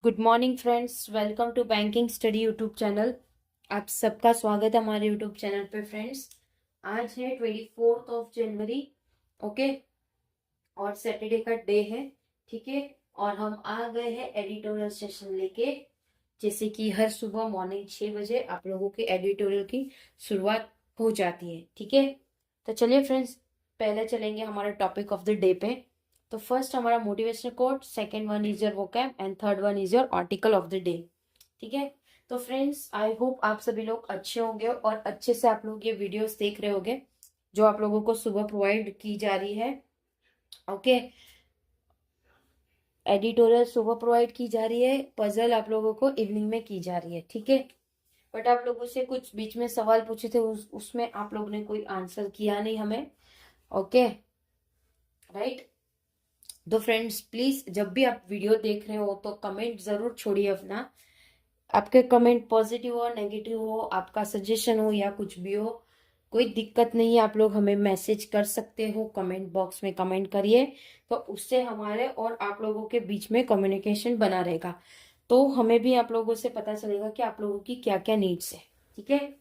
Good morning friends, welcome to banking study YouTube channel. आप सबका स्वागत है हमारे यूट्यूब चैनल पे फ्रेंड्स। आज है 24 जनवरी। ओके, और सैटरडे का डे है। ठीक है, और हम आ गए हैं एडिटोरियल सेशन लेके। जैसे कि हर सुबह मॉर्निंग 6 बजे आप लोगों के एडिटोरियल की शुरुआत हो जाती है। ठीक है, तो चलिए फ्रेंड्स, पहले चलेंगे हमारे टॉपिक ऑफ द डे पे। तो फर्स्ट हमारा motivational quote, second one is your vocab and third one is your article of the day. ठीक है, तो फ्रेंड्स आई होप आप सभी लोग अच्छे होंगे और अच्छे से आप लोग ये वीडियोस देख रहे होंगे जो आप लोगों को सुबह प्रोवाइड की जा रही है। ओके, एडिटोरियल सुबह प्रोवाइड की जा रही है, पजल आप लोगों को इवनिंग में की जा रही है। ठीक है, बट आप लोगों से कुछ बीच में सवाल पूछे थे, उसमें आप लोगों ने कोई आंसर किया नहीं हमें। Okay, right. तो फ्रेंड्स प्लीज जब भी आप वीडियो देख रहे हो तो कमेंट जरूर छोड़िए अपना। आपके कमेंट पॉजिटिव हो, नेगेटिव हो, आपका सजेशन हो या कुछ भी हो, कोई दिक्कत नहीं है। आप लोग हमें मैसेज कर सकते हो, कमेंट बॉक्स में कमेंट करिए, तो उससे हमारे और आप लोगों के बीच में कम्युनिकेशन बना रहेगा। तो हमें भी आप लोगों से पता चलेगा कि आप लोगों की क्या क्या नीड्स है। ठीक है,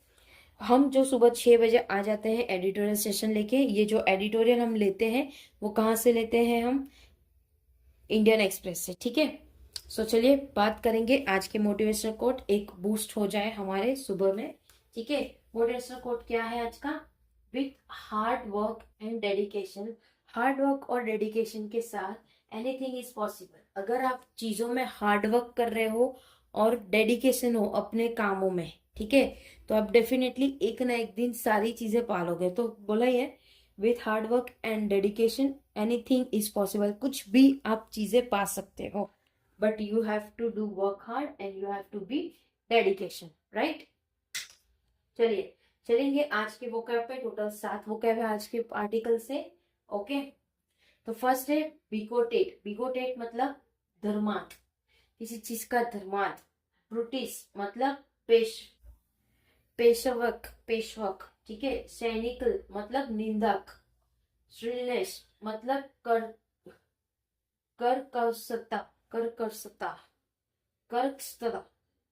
हम जो सुबह 6 बजे आ जाते हैं एडिटोरियल सेशन लेके, ये जो एडिटोरियल हम लेते हैं वो कहाँ से लेते हैं? हम इंडियन एक्सप्रेस से। ठीक है, सो चलिए बात करेंगे आज के मोटिवेशनल कोट, एक बूस्ट हो जाए हमारे सुबह में। ठीक है, मोटिवेशनल कोट क्या है आज का? With hard work and dedication, hard work और डेडिकेशन के साथ एनीथिंग इज पॉसिबल। अगर आप चीजों में हार्ड वर्क कर रहे हो और डेडिकेशन हो अपने कामों में, ठीक है, तो आप डेफिनेटली एक ना एक दिन सारी चीजें पालोगे। तो बोला ही है, with hard work and dedication anything is possible. कुछ भी आप चीजें पा सकते हो, but you have to do work hard and you have to be dedication, right. चलिए चलेंगे आज के वोकैब पे। टोटल 7 वोकैब है आज के आर्टिकल से। ओके, तो फर्स्ट है बिगोटेट। बिगोटेट मतलब धर्मांध, किसी चीज का धर्मांध। ब्रूटिस मतलब पेश पेशवक, पेशवक। ठीक है, सैनिकल मतलब निंदक। श्रीलेश मतलब कर कर्कशता, कर्कशता, कर्कशता,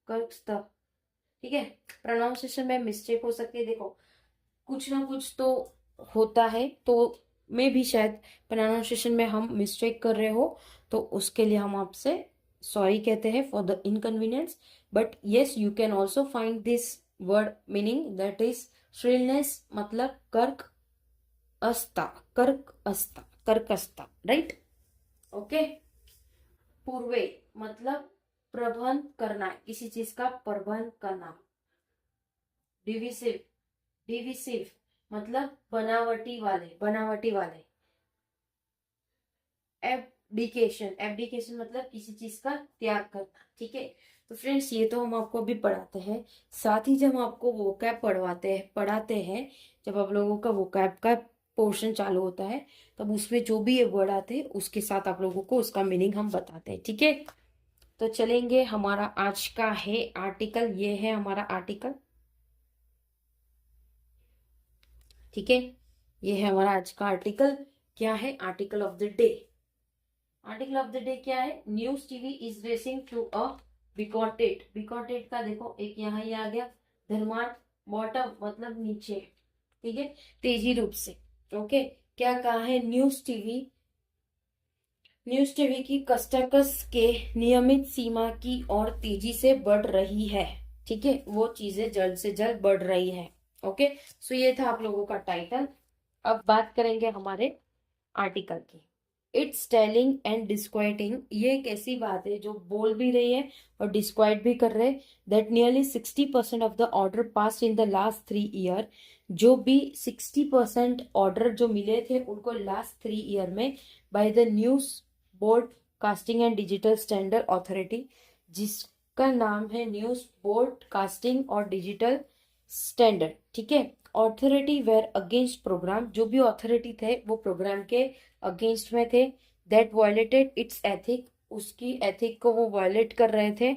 कर्कशता। ठीक है, प्रोनाउंसिएशन में मिस्टेक हो सकती है। देखो, कुछ ना कुछ तो होता है, तो मैं भी शायद प्रोनाउंसिएशन में हम मिस्टेक कर रहे हो, तो उसके लिए हम आपसे सॉरी कहते हैं for the inconvenience. But yes, you can also find this word meaning, that is श्रीलनेस मतलब कर्क अस्ता, कर्क अस्ता, कर्कस्ता, राइट। ओके, पूर्वे मतलब प्रबंध करना, किसी चीज का प्रबंध करना। डिविसिव, डिविसिव मतलब बनावटी वाले, बनावटी वाले। एब्डिकेशन, एब्डिकेशन मतलब किसी चीज का त्याग करना। ठीक है, तो फ्रेंड्स ये तो हम आपको अभी पढ़ाते हैं, साथ ही जब हम आपको वोकैब पढ़ाते हैं, जब आप लोगों का वोकैब का पोर्शन चालू होता है, तब उसमें जो भी ये वर्ड आते हैं उसके साथ आप लोगों को उसका मीनिंग हम बताते हैं। ठीक है, तो चलेंगे, हमारा आज का है आर्टिकल, ये है हमारा आर्टिकल। ठीक है, ये है हमारा आज का आर्टिकल। क्या है article of the day? Article of the day क्या है? News TV is racing to a boycotted. Boycotted का देखो एक यहाँ ही आ गया, धर्मार्थ। बॉटम मतलब नीचे, ठीक है, तेजी रूप से। ओके, क्या कहा है? न्यूज टीवी की कस्टकस के नियमित सीमा की और तेजी से बढ़ रही है। ठीक है, वो चीजें जल्द से जल्द बढ़ रही है। ओके, सो ये था आप लोगों का टाइटल। अब बात करेंगे हमारे आर्टिकल की। इट्स टेलिंग एंड डिस्क्वाइटिंग, ये एक ऐसी बात है जो बोल भी रही है और डिस्क्वाइट भी कर रहे हैं, that nearly 60% of the order pass in the last 3 year. जो भी 60% ऑर्डर जो मिले थे उनको लास्ट 3 ईयर में, by the news board casting and digital standard authority, जिसका नाम है न्यूज बोर्ड कास्टिंग और डिजिटल स्टैंडर्ड। ठीक है, ऑथोरिटी वेयर अगेंस्ट प्रोग्राम, जो भी ऑथोरिटी थे वो प्रोग्राम के अगेंस्ट में थे। दैट वायलेटेड इट्स एथिक, उसकी एथिक को वो वायलेट कर रहे थे।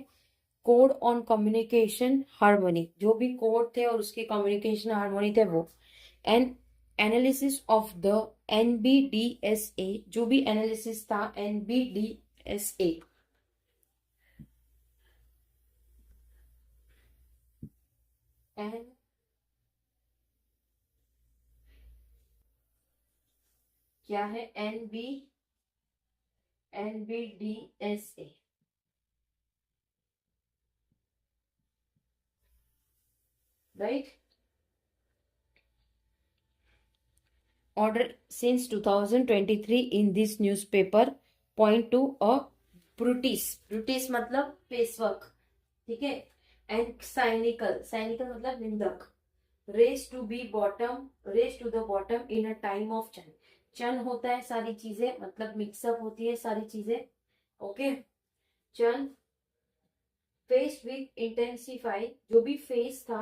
कोड ऑन कम्युनिकेशन हार्मोनी, जो भी कोड थे और उसके कम्युनिकेशन हार्मोनी थे वो। And analysis of the NBDSA, जो भी एनालिसिस था NBDSA, एन क्या है, NBDSA, right? Order since 2023 in this newspaper point to a brutis मतलब पेशवक, ठीक है, एंड साइनिकल मतलब निंदक, race to the bottom in a time of churn होता है सारी चीजें, मतलब मिक्सअप होती है सारी चीजें, ओके। चन फेस विथ इंटेंसिफाई, जो भी फेस था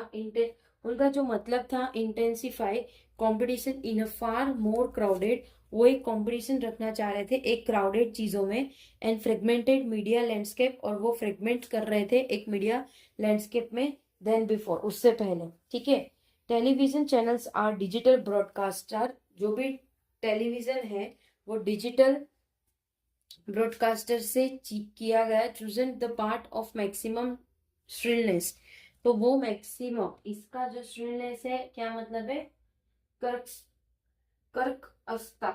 उनका जो मतलब था intensify competition in a far more crowded, वो एक कंपटीशन रखना चाह रहे थे एक क्राउडेड चीजों में, एंड फ्रेगमेंटेड मीडिया लैंडस्केप, और वो फ्रेगमेंट कर रहे थे एक मीडिया लैंडस्केप में देन बिफोर, उससे पहले, ठीक है। Television channels or digital broadcaster, जो भी टेलीविजन है वो डिजिटल ब्रॉडकास्टर से किया गया, chosen the part of maximum shrillness, तो वो मैक्सिमम, इसका जो श्रिलनेस है क्या मतलब है, कर्क कर्कस्ता,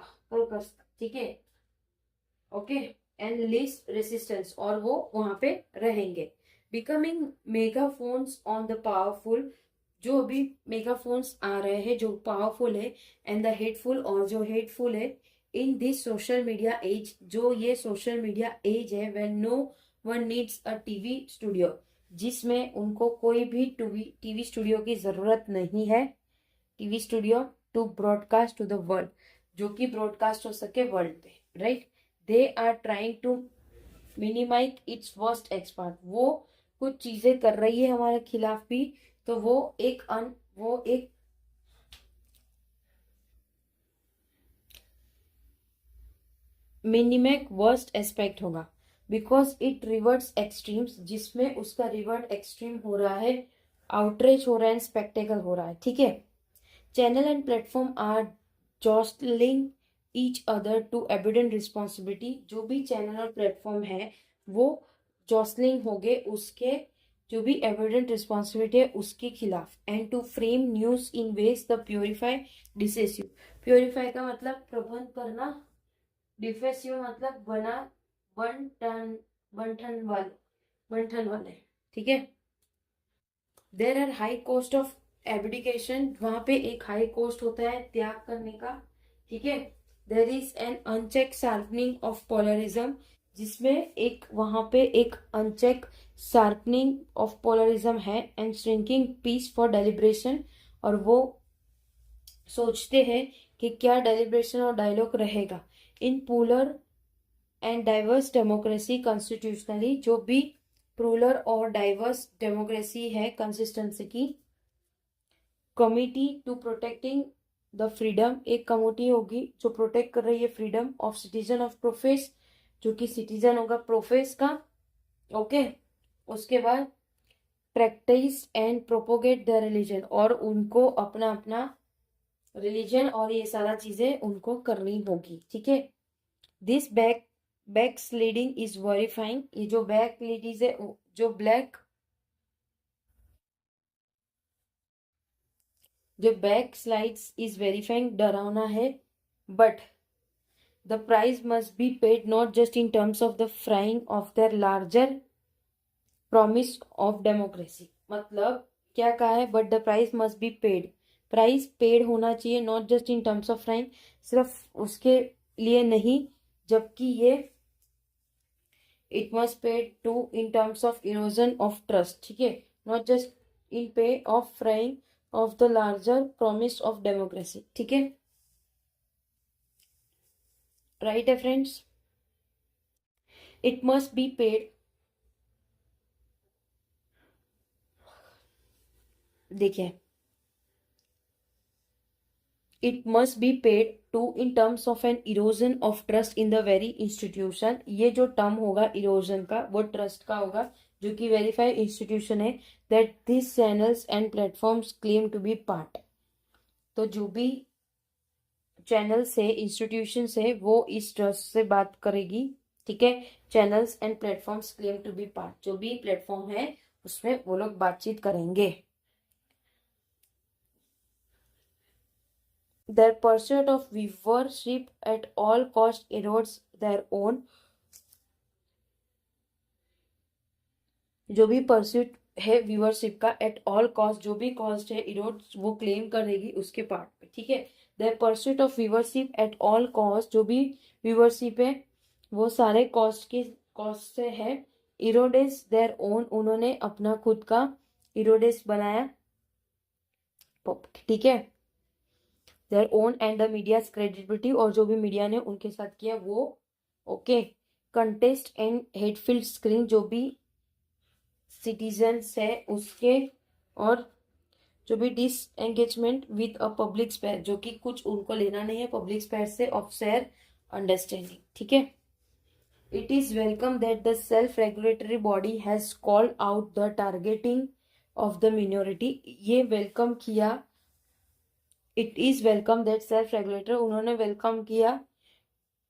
ठीक है, ओके, एंड लिस्ट रेसिस्टेंस, और वो वहां पे रहेंगे। बिकमिंग मेगाफोन्स ऑन द पावरफुल, जो अभी मेगाफोन्स आ रहे हैं जो पावरफुल है, एंड द हेटफुल, और जो हेटफुल है, in this social media age, जो ये सोशल मीडिया एज है, when no one needs a TV studio, जिसमें उनको कोई भी टीवी स्टूडियो की जरूरत नहीं है, TV studio to broadcast to the world, जो कि ब्रॉडकास्ट हो सके वर्ल्ड पे, right. They are trying to minimise its worst expert, वो कुछ चीजें कर रही है हमारे खिलाफ भी, तो वो एक मिनिमैक वर्स्ट एस्पेक्ट होगा, बिकॉज इट रिवर्ट्स एक्सट्रीम्स, जिसमें उसका रिवर्ट एक्सट्रीम हो रहा है, आउटरेज हो रहा है, स्पेक्टेकल हो रहा है, ठीक है। Channel and platform are jostling each other to evident responsibility, जो भी चैनल और प्लेटफॉर्म है वो जॉस्लिंग हो गए उसके जो भी एविडेंट रिस्पॉन्सिबिलिटी है उसके खिलाफ, and to frame news in ways the purify decisive, purify का मतलब प्रबंध करना, डिफेसिव मतलब बना बंटन बंठन वाले, ठीक है। There are high cost of abdication, वहां पे एक हाई कॉस्ट होता है त्याग करने का, ठीक है। There is an unchecked sharpening of polarism, जिसमें एक वहां पे एक अनचेक शार्पनिंग ऑफ पोलरिज्म है, and shrinking peace for deliberation, और वो सोचते हैं कि क्या डेलिब्रेशन और डायलॉग रहेगा in polar and diverse democracy constitutionally, जो भी रूलर और डाइवर्स डेमोक्रेसी है कंसिस्टेंसी की, committee to protecting the freedom, एक कमिटी होगी जो प्रोटेक्ट कर रही है freedom of citizen of profess, जो कि सिटीजन होगा प्रोफेस का, ओके। उसके बाद practise and propagate the religion, और उनको अपना अपना रिलीजन और ये सारा चीजें उनको करनी होगी, ठीक है। This back sliding is verifying, ये जो बैक लेडीज है जो बैक स्लाइड्स इज वेरीफाइंग डरावना है, but the prize must be paid not just in terms of the frying of their larger promise of democracy, मतलब क्या कहा है, but the price must be paid, price paid होना चाहिए, not just in terms of frying, सिर्फ उसके लिए नहीं, जबकि ये it must paid to in terms of erosion of trust, ठीक है, not just in pay of frying of the larger promise of democracy, ठीक है, राइट है friends. It must be paid, देखिए, it must be paid to in terms of an erosion of trust in the very institution, ये जो term होगा erosion का वो trust का होगा, जो कि वेरीफाइड इंस्टीट्यूशन है, that this channels and platforms claim to be part, तो जो भी चैनल से इंस्टीट्यूशन से वो इस ट्रस्ट से बात करेगी, ठीक है। Channels and platforms claim to be part, जो भी प्लेटफॉर्म है उसमें वो लोग बातचीत करेंगे, their pursuit of viewership at all cost erodes their own, जो भी परस्यूट है व्यूअरशिप का एट ऑल कॉस्ट, जो भी कॉस्ट है इरोड वो क्लेम करेगी उसके पार्ट पे, ठीक है। The pursuit of viewership at all cost, जो भी व्यूअरशिप है वो सारे कॉस्ट से है। इरोडेस देयर ओन, उन्होंने अपना खुद का इरोडेस बनाया, ठीक है। Their own and the media's credibility, और जो भी मीडिया ने उनके साथ किया वो, okay. Contest and hate filled screen, जो भी सिटीजन्स है उसके, और जो भी disengagement with a public sphere, जो कि कुछ उनको लेना नहीं है पब्लिक स्पेयर से, ऑफ शेयर अंडरस्टैंडिंग, ठीक है। It is welcome that the self regulatory body has called out the targeting of the minority, ये वेलकम किया। It is welcome that self regulator, उन्होंने वेलकम किया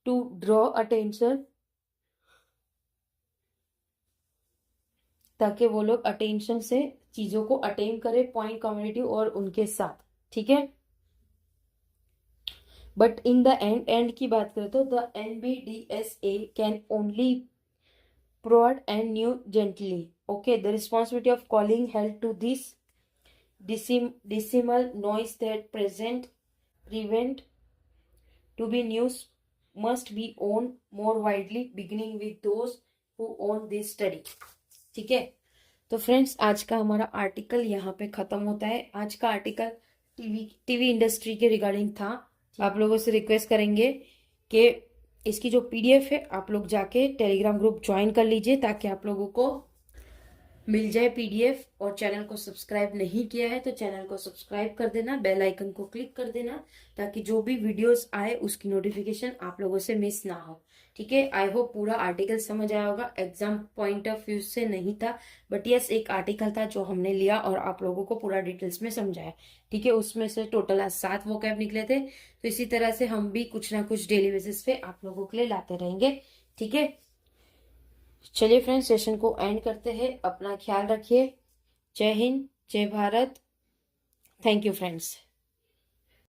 टू ड्रॉ अटेंशन, ताकि वो लोग अटेंशन से चीजों को अटेन करें पॉइंट कम्युनिटी और उनके साथ, ठीक है। बट इन द एंड की बात करें तो the NBDSA can only prod and new gently, okay। The responsibility of calling hell to this decimal noise that prevent to be news must be owned more widely, beginning with those who own this study, ठीक है। तो friends आज का हमारा article यहाँ पे खत्म होता है। आज का आर्टिकल टीवी इंडस्ट्री के रिगार्डिंग था। आप लोगों से रिक्वेस्ट करेंगे कि इसकी जो PDF है आप लोग जाके टेलीग्राम ग्रुप ज्वाइन कर लीजिए, ताकि आप लोगों को मिल जाए PDF। और चैनल को सब्सक्राइब नहीं किया है तो चैनल को सब्सक्राइब कर देना, बेल आइकन को क्लिक कर देना, ताकि जो भी वीडियोस आए उसकी नोटिफिकेशन आप लोगों से मिस ना हो, ठीक है। आई होप पूरा आर्टिकल समझ आया होगा। एग्जाम पॉइंट ऑफ व्यू से नहीं था, बट यस एक आर्टिकल था जो हमने लिया और आप लोगों को पूरा डिटेल्स में समझाया, ठीक है। उसमें से टोटल आज 7 वोकैब निकले थे, तो इसी तरह से हम भी कुछ ना कुछ डेली बेसिस पे आप लोगों के लिए लाते रहेंगे, ठीक है। चलिए फ्रेंड्स सेशन को एंड करते हैं। अपना ख्याल रखिए। जय हिंद, जय भारत। Thank you friends.